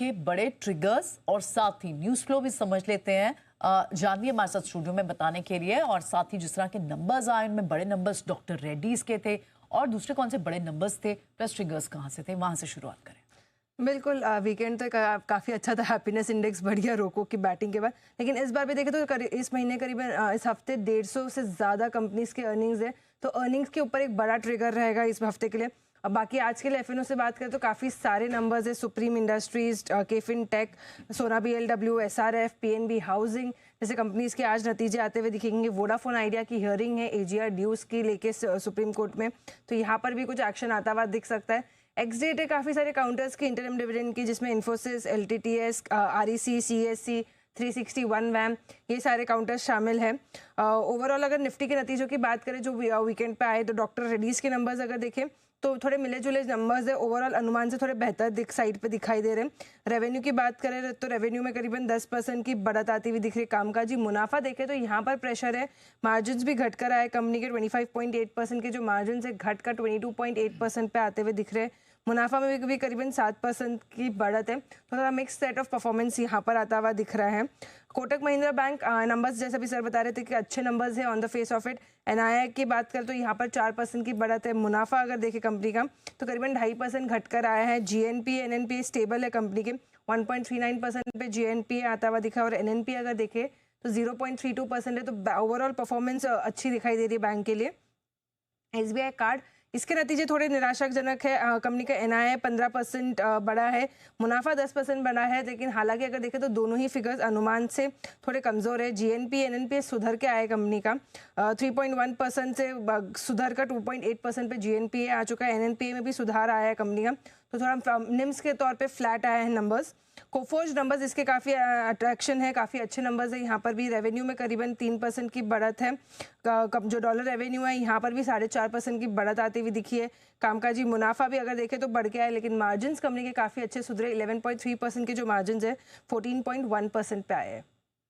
के बड़े ट्रिगर्स और साथ ही न्यूज फ्लो भी समझ लेते हैं जानवी हमारे साथ स्टूडियो में बताने के लिए। और साथ ही जिस तरह के नंबर्स आए उनमें बड़े नंबर्स डॉक्टर रेड्डीज के थे और दूसरे कौन से बड़े नंबर्स थे, प्लस ट्रिगर्स कहाँ से थे, वहां से शुरुआत करें। बिल्कुल वीकेंड तो काफ़ी अच्छा था। हैप्पीनेस इंडेक्स बढ़िया रोको की बैटिंग के बाद, लेकिन इस बार भी देखें तो इस महीने करीबन इस हफ्ते 150 से ज़्यादा कंपनीज के अर्निंग्स है, तो अर्निंग्स के ऊपर एक बड़ा ट्रिगर रहेगा इस हफ्ते के लिए। अब बाकी आज के लिए एफएनओ से बात करें तो काफ़ी सारे नंबर्स है। सुप्रीम इंडस्ट्रीज, केफिन टेक, सोना बीएलडब्ल्यू, एसआरएफ, पीएनबी हाउसिंग जैसे कंपनीज के आज नतीजे आते हुए दिखेंगे। वोडाफोन आइडिया की हियरिंग है एजीआर ड्यूज की लेके सुप्रीम कोर्ट में, तो यहाँ पर भी कुछ एक्शन आता हुआ दिख सकता है। एक्स डेट है काफ़ी सारे काउंटर्स की इंटरिम डिविडेंड की, जिसमें इन्फोसिस, एलटीटीएस, आरईसी, सीएससी, 361 वैम, ये सारे काउंटर्स शामिल हैं। ओवरऑल अगर निफ्टी के नतीजों की बात करें जो वीकेंड पे आए, तो डॉक्टर रेड्डीज के नंबर्स अगर देखें तो थोड़े मिले जुले नंबर्स है। ओवरऑल अनुमान से थोड़े बेहतर साइड पे दिखाई दे रहे हैं। रेवेन्यू की बात करें तो रेवेन्यू में करीबन 10% की बढ़त आती हुई दिख रही है। कामकाजी मुनाफा देखें तो यहाँ पर प्रेशर है। मार्जिन्स भी घट कर आए, कंपनी के 25.8% के जो मार्जिन है घट कर 22.8% पे आते हुए दिख रहे हैं। मुनाफा में भी करीबन 7% की बढ़त है, तो थोड़ा मिक्स सेट ऑफ परफॉर्मेंस यहाँ पर आता हुआ दिख रहा है। कोटक महिंद्रा बैंक नंबर्स जैसे भी सर बता रहे थे कि अच्छे नंबर्स हैं on the face of it. NII की बात करें तो यहाँ पर 4% की बढ़त है। मुनाफा अगर देखें कंपनी का तो करीबन 2.5% घट कर आया है। जीएनपी एनएनपी स्टेबल है कंपनी के, 1.39% पे जीएनपी आता हुआ दिखा, और एनएनपी अगर देखें तो 0.32% है। तो ओवरऑल परफॉर्मेंस अच्छी दिखाई दे रही है बैंक के लिए। एसबीआई कार्ड, इसके नतीजे थोड़े निराशाजनक है। कंपनी का एनआईआई 15% बढ़ा है, मुनाफा 10% बढ़ा है, लेकिन हालांकि अगर देखें तो दोनों ही फिगर्स अनुमान से थोड़े कमज़ोर है। जीएनपी एनएनपी सुधर के आए कंपनी का, 3.1% से सुधर कर 2.8% पे जीएनपी आ चुका है। एनएनपी में भी सुधार आया है कंपनी का, तो थोड़ा निम्स के तौर पे फ्लैट आया है नंबर्स। कोफोर्ज नंबर्स इसके काफ़ी अट्रैक्शन है, काफ़ी अच्छे नंबर्स है। यहाँ पर भी रेवेन्यू में करीबन 3% की बढ़त है। जो डॉलर रेवेन्यू है यहाँ पर भी 4.5% की बढ़त आती हुई दिखी है। कामकाजी मुनाफा भी अगर देखें तो बढ़ गया है, लेकिन मार्जिन कंपनी के काफ़ी अच्छे सुधरे। 11.3% के जो मार्जिन है 14.1% पे आए हैं।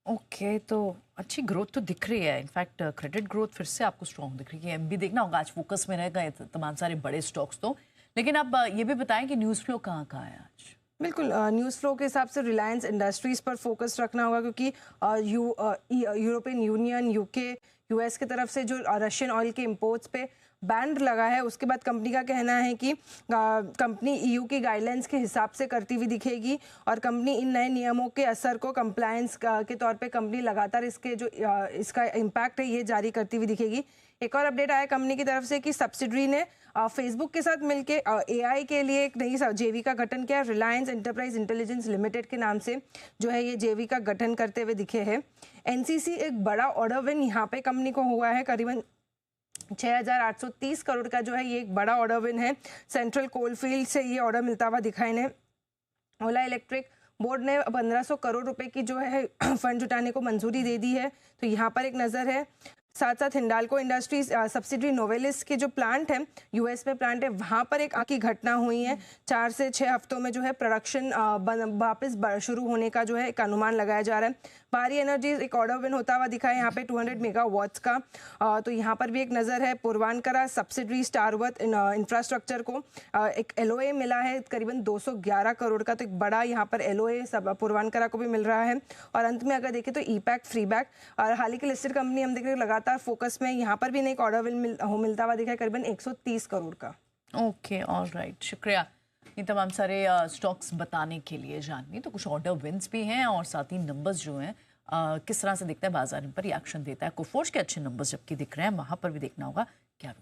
ओके, तो अच्छी ग्रोथ तो दिख रही है। इनफैक्ट क्रेडिट ग्रोथ फिर से आपको स्ट्रॉन्ग दिख रही है। एमबी देखना होगा, आज फोकस में रह गए तमाम सारे बड़े स्टॉक्स तो। लेकिन अब ये भी बताएं कि न्यूज़ फ्लो कहाँ कहाँ है आज। बिल्कुल, न्यूज़ फ्लो के हिसाब से रिलायंस इंडस्ट्रीज़ पर फोकस रखना होगा, क्योंकि यूरोपियन यूनियन, यूके, यूएस की तरफ से जो रशियन ऑयल के इंपोर्ट्स पे बैन लगा है, उसके बाद कंपनी का कहना है कि कंपनी ईयू की गाइडलाइंस के हिसाब से करती हुई दिखेगी, और कंपनी इन नए नियमों के असर को कंप्लायंस के तौर पे कंपनी लगातार इसके जो इसका इम्पैक्ट है ये जारी करती हुई दिखेगी। एक और अपडेट आया कंपनी की तरफ से कि सब्सिडरी ने फेसबुक के साथ मिलके एआई के लिए एक नई जेवी का गठन किया। रिलायंस एंटरप्राइज इंटेलिजेंस लिमिटेड के नाम से जो है ये जेवी का गठन करते हुए दिखे हैं। एनसीसी एक बड़ा ऑर्डर विन यहाँ पे कंपनी को हुआ है, करीबन 6,830 करोड़ का जो है ये एक बड़ा ऑर्डर विन है। सेंट्रल कोलफील्ड से ये ऑर्डर मिलता हुआ दिखा इन्हें। ओला इलेक्ट्रिक बोर्ड ने 1500 करोड़ रुपए की जो है फंड जुटाने को मंजूरी दे दी है, तो यहाँ पर एक नज़र है। साथ साथ हिंडाल्को इंडस्ट्रीज सब्सिडरी नोवेलिस के जो प्लांट है यूएस में प्लांट है, वहाँ पर एक आग की घटना हुई है। 4 से 6 हफ्तों में जो है प्रोडक्शन वापस शुरू होने का जो है एक अनुमान लगाया जा रहा है। बारी एनर्जीज एक ऑर्डर विन होता हुआ दिखा है यहाँ पे 200 मेगावाट्स का, तो यहाँ पर भी एक नज़र है। पूर्वांकरा सब्सिडरी स्टारवर्थ इंफ्रास्ट्रक्चर को एक एलओए मिला है करीबन 211 करोड़ का, तो एक बड़ा यहाँ पर एलओए सब पूर्वांकरा को भी मिल रहा है। और अंत में अगर देखें तो ईपैक, फ्रीबैक और हाल ही की लिस्टेड कंपनी हम देख रहे हैं लगातार फोकस में, यहाँ पर भी एक ऑर्डर विन मिलता हुआ दिखा है करीबन 130 करोड़ का। ओके, ऑलराइट, शुक्रिया ये तमाम सारे स्टॉक्स बताने के लिए जानवी। तो कुछ ऑर्डर विंस भी हैं और साथ ही नंबर्स जो हैं किस तरह से दिखता है बाजार पर रिएक्शन देता है। कोफोर्ज के अच्छे नंबर्स जबकि दिख रहे हैं, वहाँ पर भी देखना होगा क्या